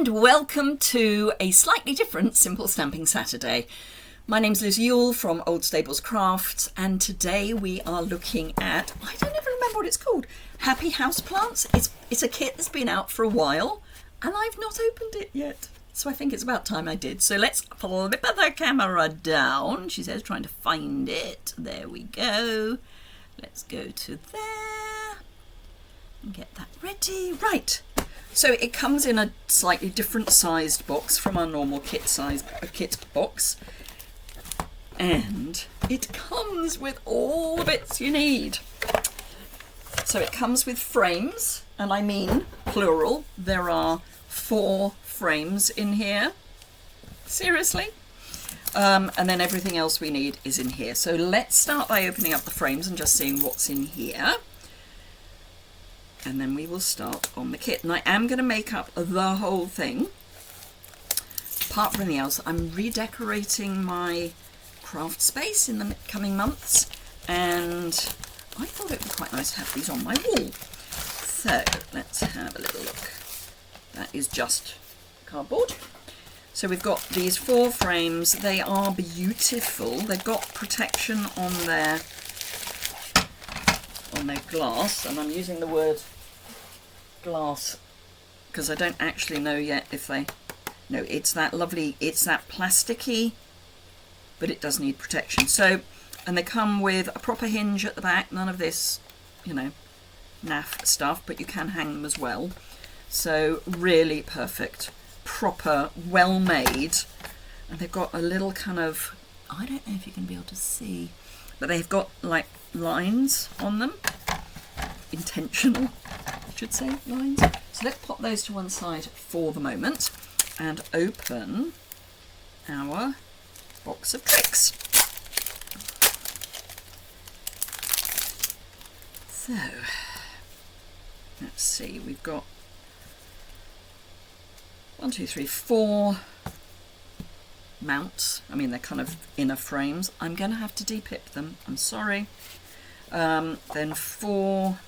and welcome to a slightly different Simple Stamping Saturday. My name's Liz Yuille from Old Stables Crafts, and today we are looking at, I don't even remember what it's called, Happy Houseplants. It's a kit that's been out for a while and I've not opened it yet. So I think it's about time I did. So let's flip the camera down. She says, trying to find it. There we go. Let's go to there and get that ready. Right. So it comes in a slightly different sized box from our normal kit box. And it comes with all the bits you need. So it comes with frames, and I mean plural. There are 4 frames in here. Seriously. And then everything else we need is in here. So let's start by opening up the frames and just seeing what's in here. And then we will start on the kit. And I am going to make up the whole thing. Apart from anything else, I'm redecorating my craft space in the coming months. And I thought it would be quite nice to have these on my wall. So let's have a little look. That is just cardboard. So we've got these 4 frames. They are beautiful. They've got protection on their glass, and I'm using the word glass because I don't actually know yet if they... No, it's that lovely, it's that plasticky, but it does need protection. So, and they come with a proper hinge at the back, none of this, you know, naff stuff, but you can hang them as well. So really perfect, proper, well made. And they've got a little kind of, I don't know if you can be able to see, but they've got like lines on them. Intentional, I should say, lines. So let's pop those to one side for the moment and open our box of tricks. So, let's see, we've got 1, 2, 3, 4 mounts. I mean, they're kind of inner frames. I'm going to have to depip them, I'm sorry. Then 4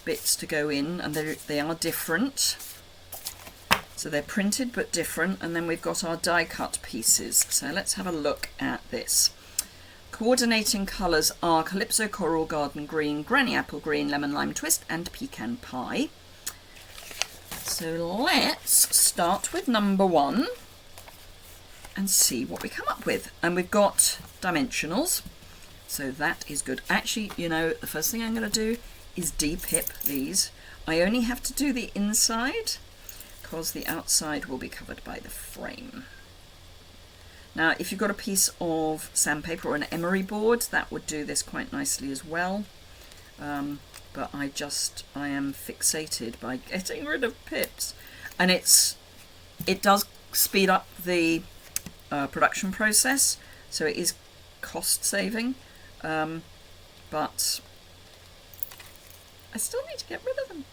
bits to go in, and they are different. So they're printed but different, and then we've got our die cut pieces. So let's have a look at this. Coordinating colours are Calypso Coral, Garden Green, Granny Apple Green, Lemon Lime Twist and Pecan Pie. So let's start with number 1 and see what we come up with. And we've got dimensionals, so that is good. Actually, you know, the first thing I'm going to do is depip these. I only have to do the inside because the outside will be covered by the frame. Now, if you've got a piece of sandpaper or an emery board, that would do this quite nicely as well. But I am fixated by getting rid of pips. And it does speed up the production process, so it is cost saving. But I still need to get rid of them.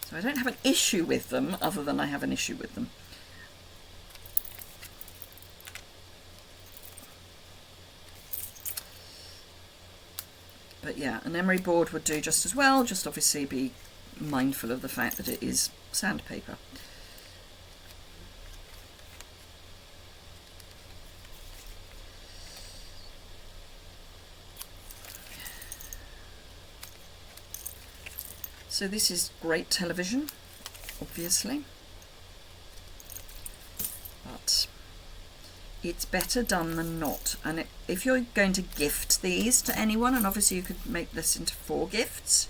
So I don't have an issue with them, other than I have an issue with them. But yeah, an emery board would do just as well, just obviously be mindful of the fact that it is sandpaper. So this is great television, obviously, but it's better done than not. And if you're going to gift these to anyone, and obviously you could make this into 4 gifts,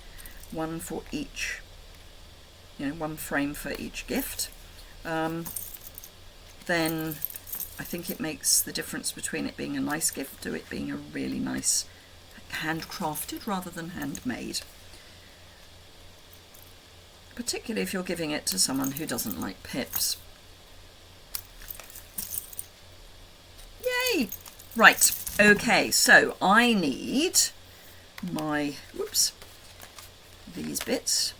1 for each, you know, 1 frame for each gift, then I think it makes the difference between it being a nice gift to it being a really nice handcrafted rather than handmade. Particularly if you're giving it to someone who doesn't like pips. Yay! Right, okay, so I need my, these bits,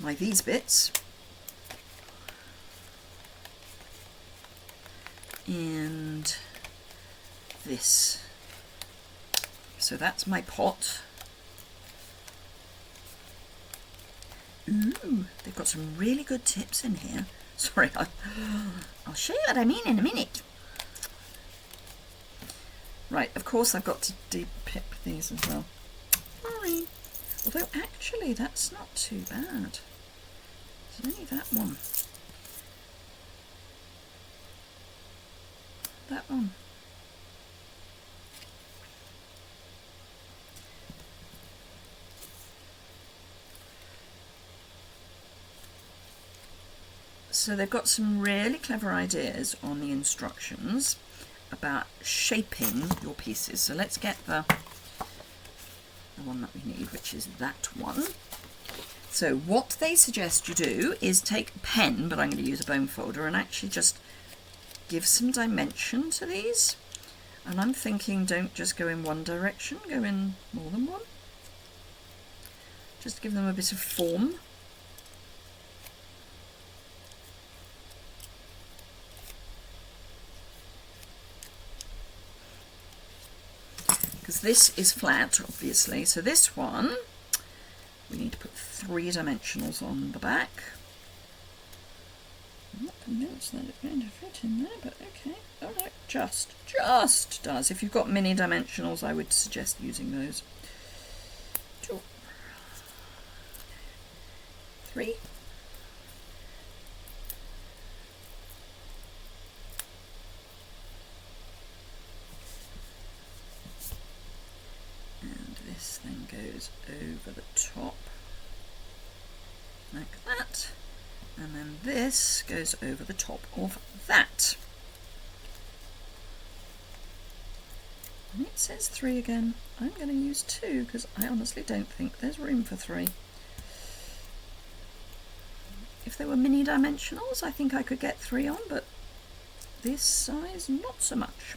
and this. So that's my pot. Ooh, they've got some really good tips in here. Sorry, I'll show you what I mean in a minute. Right, of course I've got to depip these as well. Sorry. Although actually that's not too bad. There's only that one. That one. So they've got some really clever ideas on the instructions about shaping your pieces. So let's get the one that we need, which is that one. So what they suggest you do is take a pen, but I'm going to use a bone folder, and actually just give some dimension to these. And I'm thinking don't just go in one direction, go in more than one. Just give them a bit of form. Because this is flat, obviously. So this one, we need to put 3 dimensionals on the back. I'm not convinced that it's going to fit in there, but okay. All right, just does. If you've got mini dimensionals, I would suggest using those. 2, 3. This then goes over the top like that, and then this goes over the top of that. And it says 3 again. I'm going to use 2 because I honestly don't think there's room for 3. If they were mini dimensionals, I think I could get 3 on, but this size, not so much.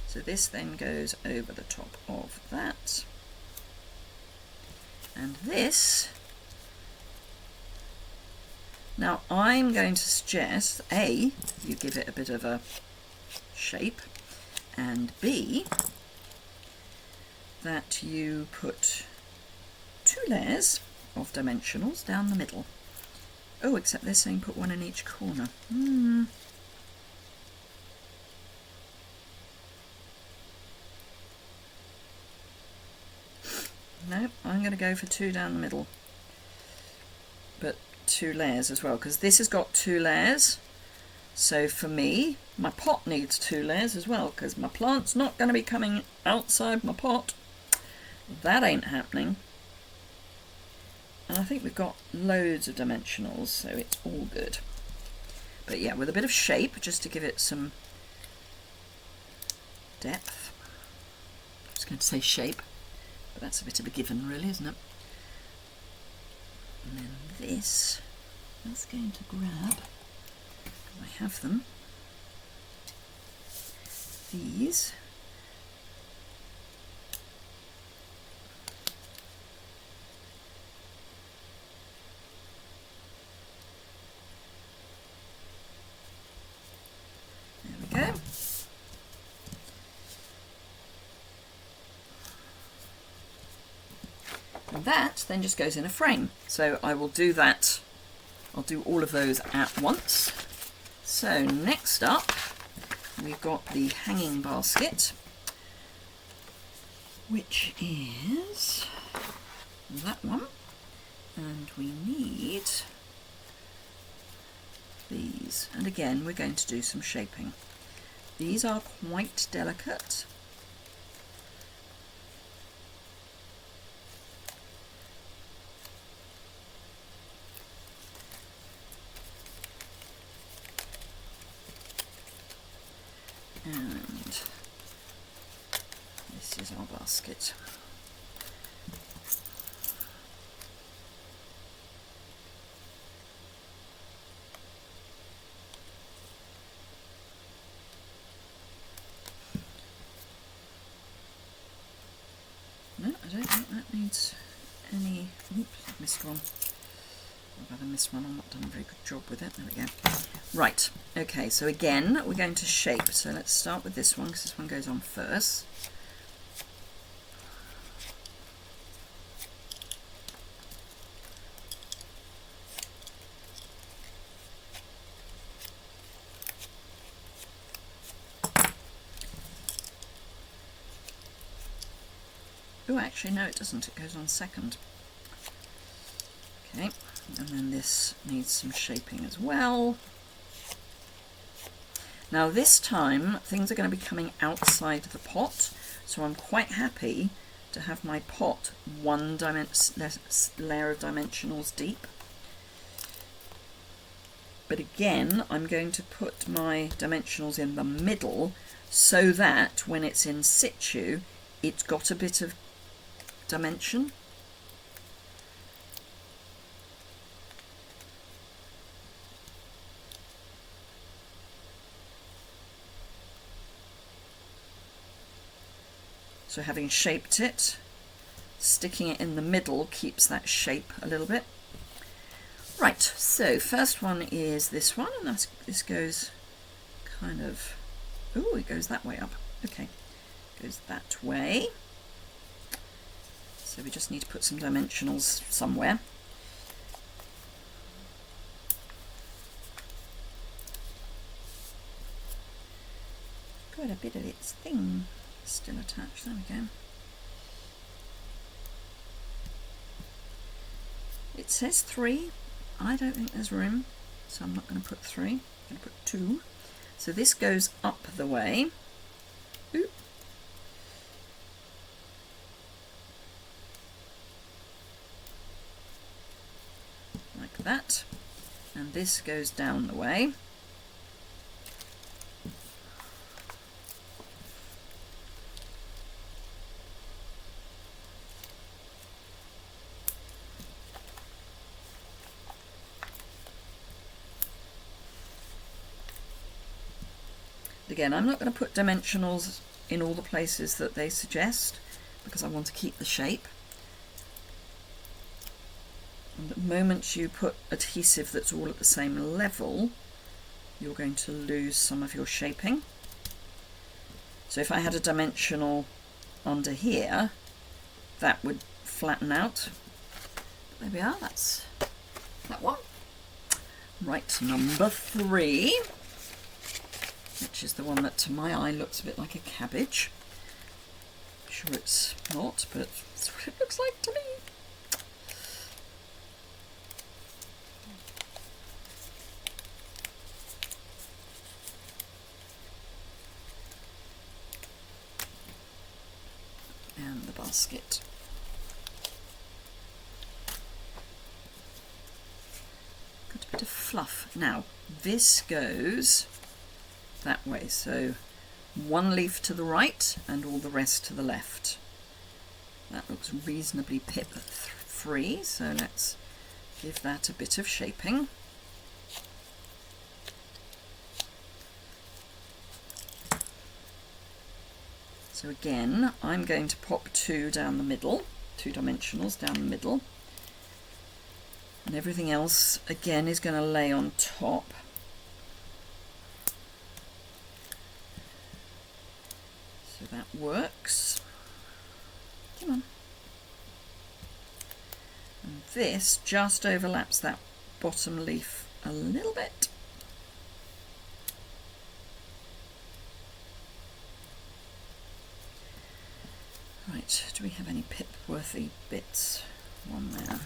So this then goes over the top of that. And this, now I'm going to suggest A, you give it a bit of a shape, and B, that you put 2 layers of dimensionals down the middle. Oh, except they're saying put 1 in each corner. No, I'm going to go for 2 down the middle, but 2 layers as well, because this has got 2 layers. So for me, my pot needs 2 layers as well, because my plant's not going to be coming outside my pot. That ain't happening. And I think we've got loads of dimensionals, so it's all good. But yeah, with a bit of shape, just to give it some depth. I was going to say shape. But that's a bit of a given, really, isn't it? And then this is going to grab, I have them, these. There we go. And that then just goes in a frame. So I will do that. I'll do all of those at once. So next up, we've got the hanging basket, which is that one. And we need these. And again, we're going to do some shaping. These are quite delicate. And this is our basket. No, I don't think that needs any... Oops, I've missed one. I've either missed one or not done a very good job with it. There we go. Right, okay, so again, we're going to shape. So let's start with this one, because this one goes on first. Oh, actually no, it doesn't, it goes on second. Okay, and then this needs some shaping as well. Now this time things are going to be coming outside the pot, so I'm quite happy to have my pot one layer of dimensionals deep. But again, I'm going to put my dimensionals in the middle so that when it's in situ, it's got a bit of dimension. So having shaped it, sticking it in the middle keeps that shape a little bit. Right, so first one is this one, and this goes kind of, oh, it goes that way up. Okay, goes that way. So we just need to put some dimensionals somewhere. Got a bit of its thing still attached, there we go. It says 3. I don't think there's room, so I'm not going to put 3. I'm going to put 2. So this goes up the way. Oop. Like that. And this goes down the way. Again, I'm not going to put dimensionals in all the places that they suggest because I want to keep the shape. And the moment you put adhesive that's all at the same level, you're going to lose some of your shaping. So if I had a dimensional under here, that would flatten out. There we are, that's that one. Right, number 3. Which is the one that to my eye looks a bit like a cabbage. I'm sure it's not, but that's what it looks like to me. And the basket. Got a bit of fluff. Now, this goes that way, so one leaf to the right and all the rest to the left. That looks reasonably pip free, so let's give that a bit of shaping. So again, I'm going to pop 2 down the middle, 2 dimensionals down the middle, and everything else again is going to lay on top. So that works. Come on. And this just overlaps that bottom leaf a little bit. Right, do we have any pip-worthy bits? One there.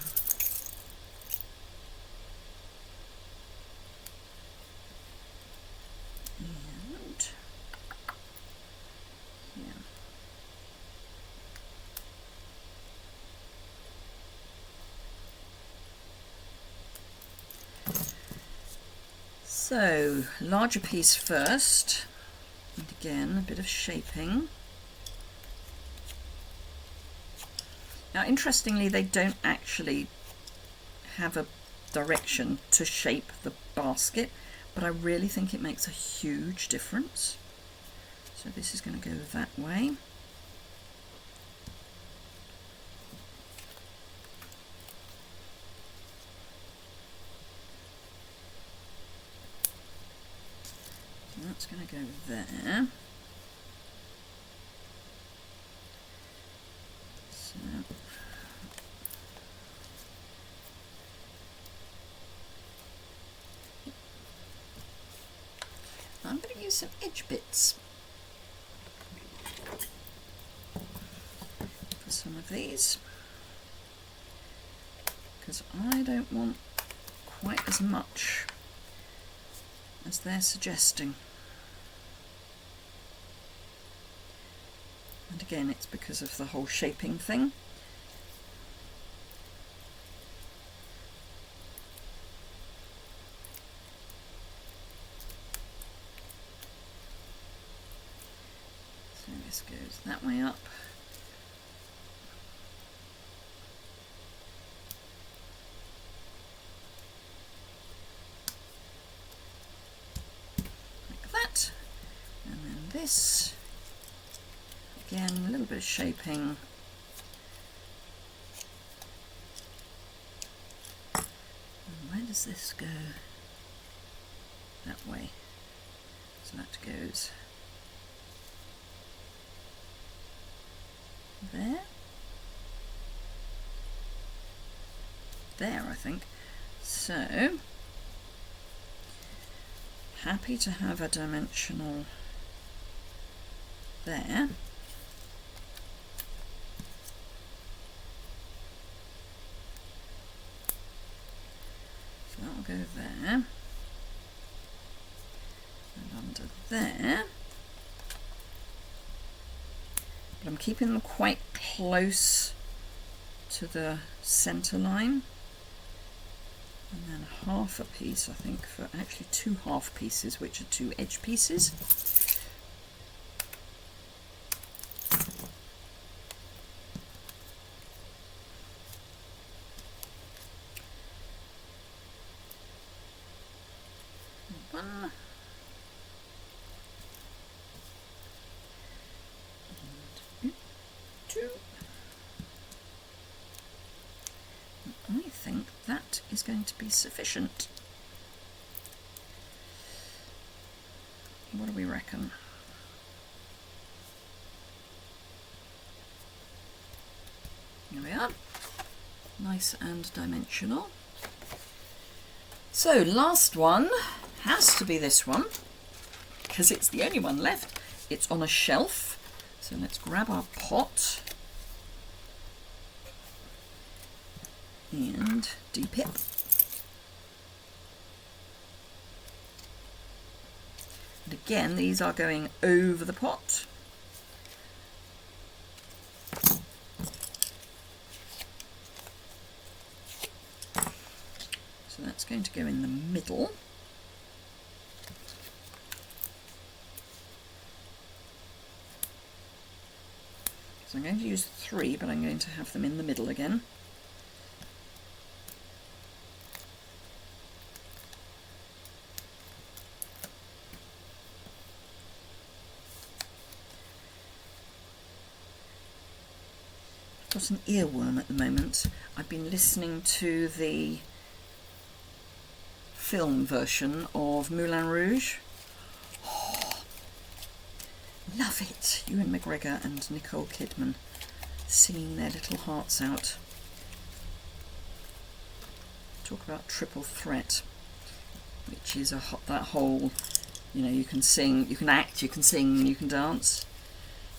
And yeah. So, larger piece first, and again a bit of shaping. Now interestingly, they don't actually have a direction to shape the basket, but I really think it makes a huge difference. So this is going to go that way. That's going to go there. So I'm going to use some edge bits for some some of these, because I don't want quite as much as they're suggesting. And again, it's because of the whole shaping thing. So this goes that way up. Like that. And then this. Again, a little bit of shaping. And where does this go? That way. So that goes there. There, I think. So, happy to have a dimensional there. That'll go there, and under there, but I'm keeping them quite close to the centre line, and then half a piece, I think, for actually 2 half pieces, which are 2 edge pieces. One. And 2. And I think that is going to be sufficient. What do we reckon? There we are. Nice and dimensional. So last one has to be this one, because it's the only one left. It's on a shelf. So let's grab our pot and dip-it. And again, these are going over the pot. So that's going to go in the middle. So I'm going to use 3, but I'm going to have them in the middle again. I've got an earworm at the moment. I've been listening to the film version of Moulin Rouge. Love it! Ewan McGregor and Nicole Kidman singing their little hearts out. Talk about triple threat, which is that whole, you know, you can sing, you can act, you can sing, and you can dance.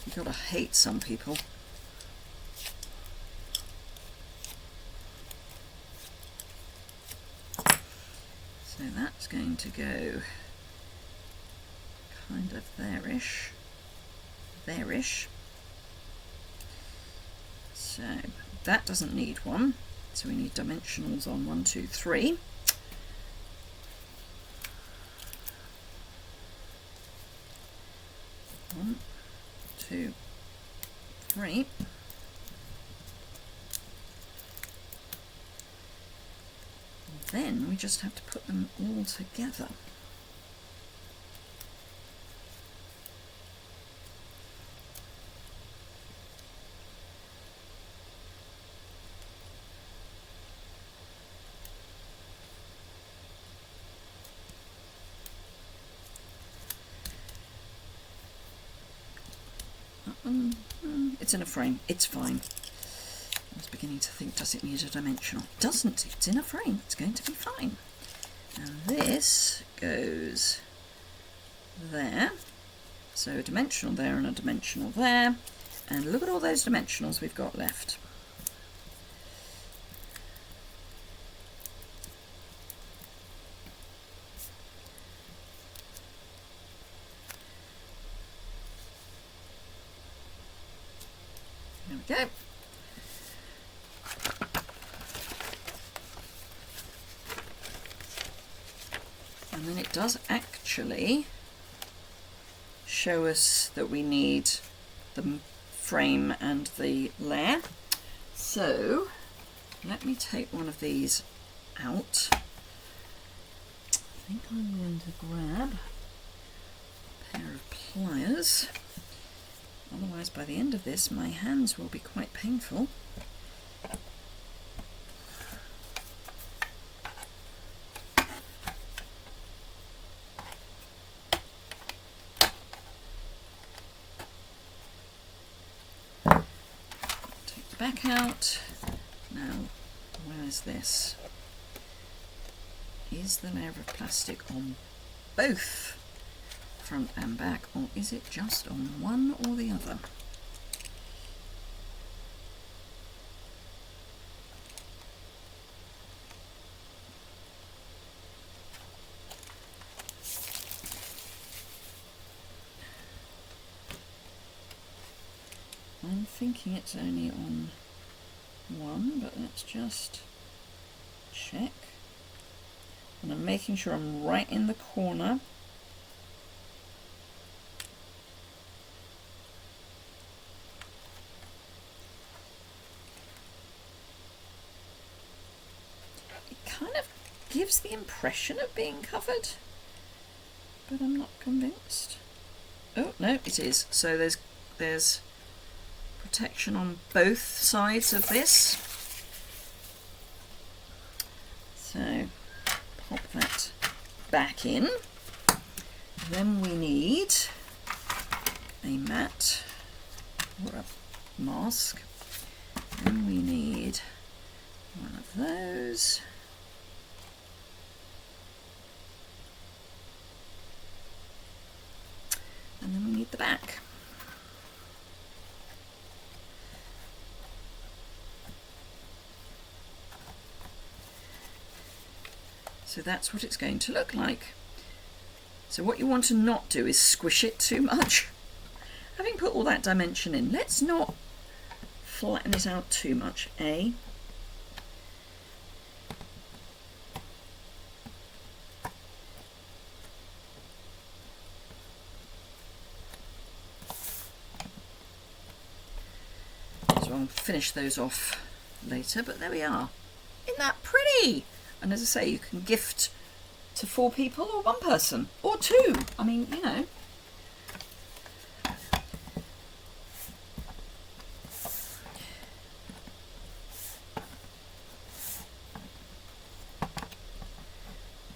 You've got to hate some people. So that's going to go kind of there-ish. There-ish. So that doesn't need one, so we need dimensionals on 1, 2, 3. One, 2, 3. And then we just have to put them all together. It's in a frame, it's fine. I was beginning to think, does it need a dimensional? It doesn't, it's in a frame, it's going to be fine. And this goes there. So a dimensional there and a dimensional there. And look at all those dimensionals we've got left. There we go. And then it does actually show us that we need the frame and the layer. So let me take one of these out. I think I'm going to grab a pair of pliers. Otherwise, by the end of this, my hands will be quite painful. Take the back out. Now, where is this? Is the layer of plastic on both front and back, or is it just on one or the other? I'm thinking it's only on one, but let's just check. And I'm making sure I'm right in the corner. Kind of gives the impression of being covered, but I'm not convinced. Oh no, it is. So there's protection on both sides of this. So pop that back in. Then we need a mat or a mask. Then we need one of those. And then we need the back. So that's what it's going to look like. So what you want to not do is squish it too much. Having put all that dimension in, let's not flatten it out too much. So I'll finish those off later, but there we are. Isn't that pretty? And as I say, you can gift to 4 people or 1 person or 2. I mean, you know.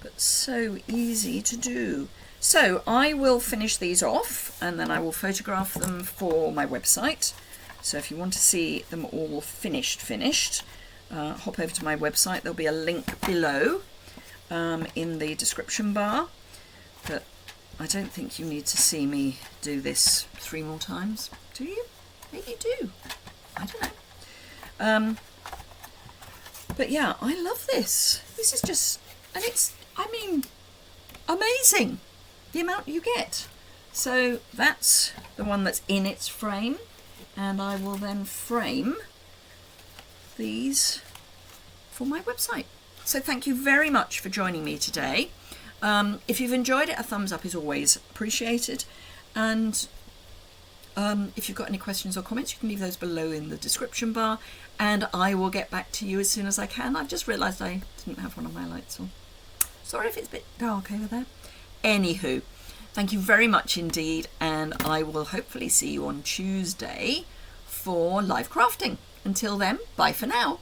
But so easy to do. So I will finish these off and then I will photograph them for my website. So if you want to see them all finished, hop over to my website. There'll be a link below in the description bar. But I don't think you need to see me do this 3 more times, do you? Maybe you do. I don't know. But yeah, I love this. This is just, and it's, I mean, amazing, the amount you get. So that's the one that's in its frame. And I will then frame these for my website. So thank you very much for joining me today. If you've enjoyed it, a thumbs up is always appreciated. And if you've got any questions or comments, you can leave those below in the description bar and I will get back to you as soon as I can. I've just realised I didn't have one of my lights on. Sorry if it's a bit dark over there. Anywho, thank you very much indeed, and I will hopefully see you on Tuesday for live crafting. Until then, bye for now.